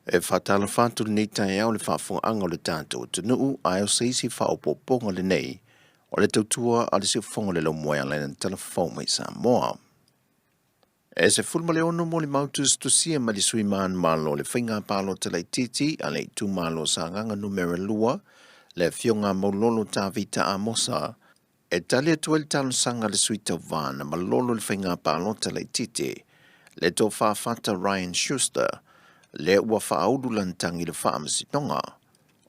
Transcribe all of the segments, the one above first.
E whatala whātu nei tai au le whaafonga o le tātou te nuu ai o seisi whaopoponga le nei o le tautua a le siwfonga le lomoe a leina telefon mai Samoa. E se fulma le ono mo le mautus tu sia ma li sui maan malo le whainga palo te lei titi a le tu malo sa nganga numera lua le fionga maulolo tā vita a mosa e tali atua le talo sanga le sui tau vana ma lolo le whainga palo te lei titi le tō whaafata Ryan Schuster le ua whaaudu lantangi le whaamasitonga.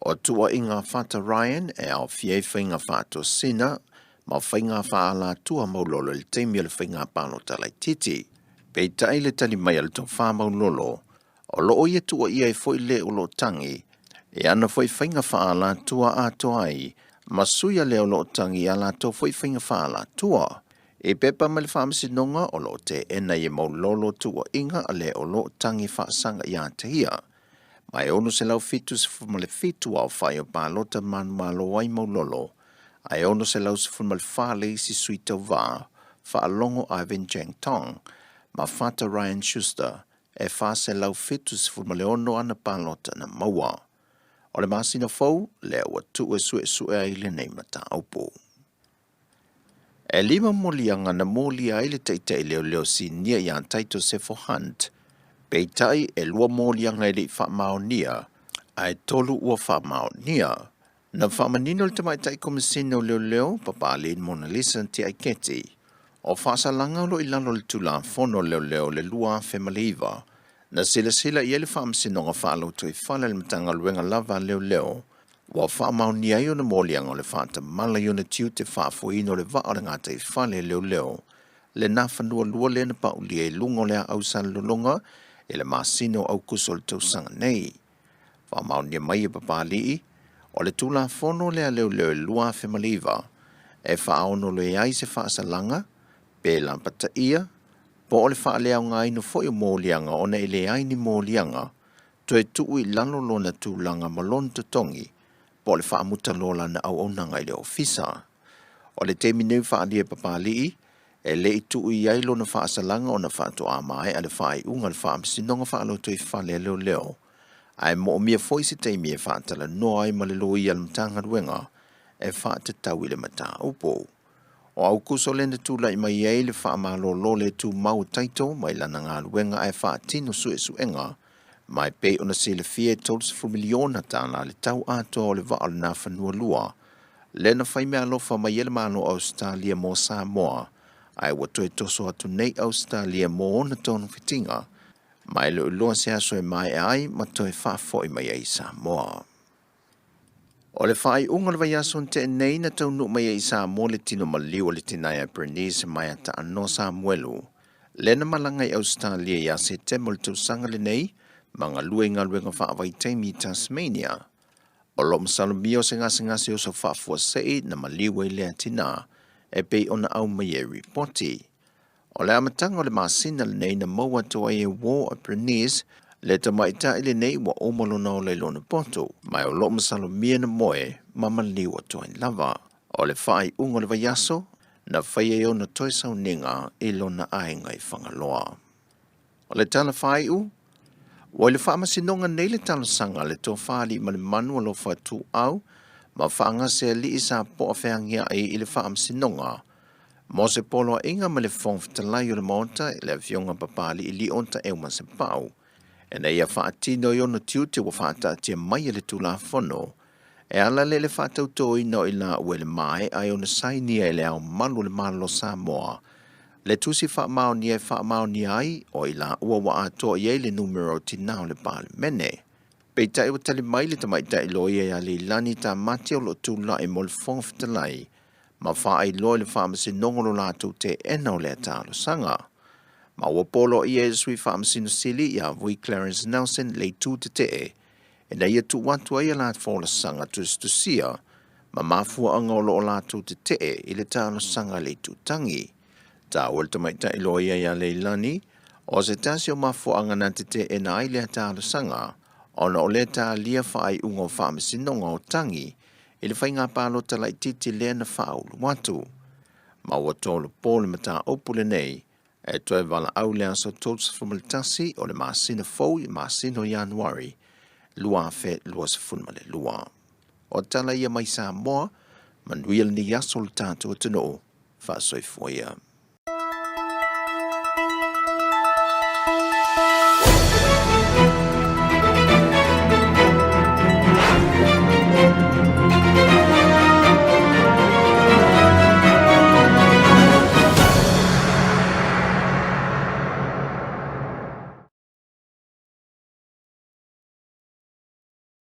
O tua inga whata Ryan e au fiei whainga whaato sina, ma whainga whaala tua maulolo le teimia le whainga pano talai titi. Pei tai le tali mai al tō wha maulolo, o loo ia tua ia e foi le o lo tangi, e ana foi whainga whaala tua ato ai, ma suia le o lo tangi ala tō foi whainga whaala tua. E pepa ma le whaamasitonga o lo te ena i maulolo tua inga a le o lo tangi whaasanga i atahia. Mai ono se lau fitu se fuma le fitu au whai o pālota manu malo wai maulolo. Ai ono se lau se fuma le whale si sui tau wā, whaalongo Ivan Jang Tong, ma whata Ryan Schuster, e wha se lau fitu se fuma le ono ana pālota na maua. O le masina fau, le ua tu e sue ai le nei mata aupo. E lima molianga na moli ai le teitei leo si nia i an taito se for hunt. Peitai e lua molianga e li whaamaonia, ai tolu ua whaamaonia. Na whaamanino le tamaitai komisino leo papalin Mona Lisa ti ai keti. O whaasalanga lo ilalo le tula fono leo le lua femaliva. Na sila i ele whaamsinonga whaalo tui whala le matanga luenga lava leo. Wa whaamaonia i o na molianga o le whaata mala i o na tiu te whaafuino le waa o ngata i whale leo. Le na whanua lua le na pauli e lungo lea au san lulonga, e le masino au kuso le tausanga nei. Whaamaonia mai e papali, o le tula fono lea leo e lua femaliva, e whaaono le ai se whaasalanga, pe lampata ia, po o le whaalea ngai no foi o molianga o na ele ai ni molianga, to e tuu i lalo lona tūlanga malon tongi, po le whaamuta lola na au onanga i le ofisa. O le te mineu whaalia papali, e le i tuu i ailo na whaasalanga o na whaato a mai a le whaai unga le whaamsinonga whaaloto i whale leo. Ai mo o mia foi se te mia whaatala no ai ma le loi al mtanga ruenga, e whaata tau i le mata upo. O au kuso lenda tūla i mai ei le whaamalo lo le tū mau taito mai lana ngā ruenga ai whaatino suenga, mai pe ona se le fie tolus fu miliona tana le tau ato o le vaal na whanua lua. Le na whai mea lofa mai ele mano Australia mo Samoa, ai watu e toso atu nei Australia mo ona tonu fitinga, mai le uloa se aso e mai ai ma toi whafo i mai ai Samoa. O le whai unga le vaiaso te nei na tau nuk mai ai Samoa le tino maliu o le tinai a Bernice mai ata ano Samuelu. Le na malanga i Australia ia se te mo le tausanga le nei, manga luenga whaavai teimi Tasmania. O lo msalumio se ngasi o so whaafua sei na maliu e lea tina, e pei ona au mai e ripoti. O le amatanga o le masina le nei na maua toa e wo a Bernice, le tamaita ile nei wa omolona o le lona poto, mai o lo masalumia na moe, mama liwa toa in lava. O le whai ungo le vaiaso, na whai e ona toi sau ninga i lona ainga i whangaloa. O le tala whai u, o le whaamasinonga nei le tala sanga le tō whaali ma le manu alo whatu au, ma whaanga se li isa po a whaangia i le whaamasinonga. Mo se polo inga ma le whongwhitalai o le monta i le fionga papali i li onta euma se pau. E nei a whaatino i ono tiu te wa whaata tia mai le tula whono. E ala le whaatautoi no i la ue le mai ai ona saini e le au malu le malo Samoa. Le tusi whaamaoni ai o i la ua wa ato i le numero tinao le pale mene. Pei tai wa tali mai le tamaitai loi e ali lani ta mati o lo tula e mo le whongwhitalai. Ma wha ai loi le whaamasi nongolo lātou te ena o le atalo sanga. Ma ua polo i e sui whaamasi no sili i a vui Clarence Nelson le tū te te e. E na ia tu watu ai a lāt whola sanga tusia, ma mafua anga o lo o lātou te te e i le tālo sanga le tū tangi. Tā ua le tamaita i loi ai a le lani, o se tasi o mafua anga na te te e na ai le tālo sanga, ona o le tā lia whaai ungo whaamasi nonga o tangi, i le whainga pālo talai titi lea na whaulu watu. Ma ua tōlu pōle mata opule nei, e toe wala au lea so tōtsa whamaltasi o le masina fau i masino Januari, lua fe lua sifun ma le lua. O tala ia mai Samoa, manuia ni aso le tātou tino whaasoifua ia.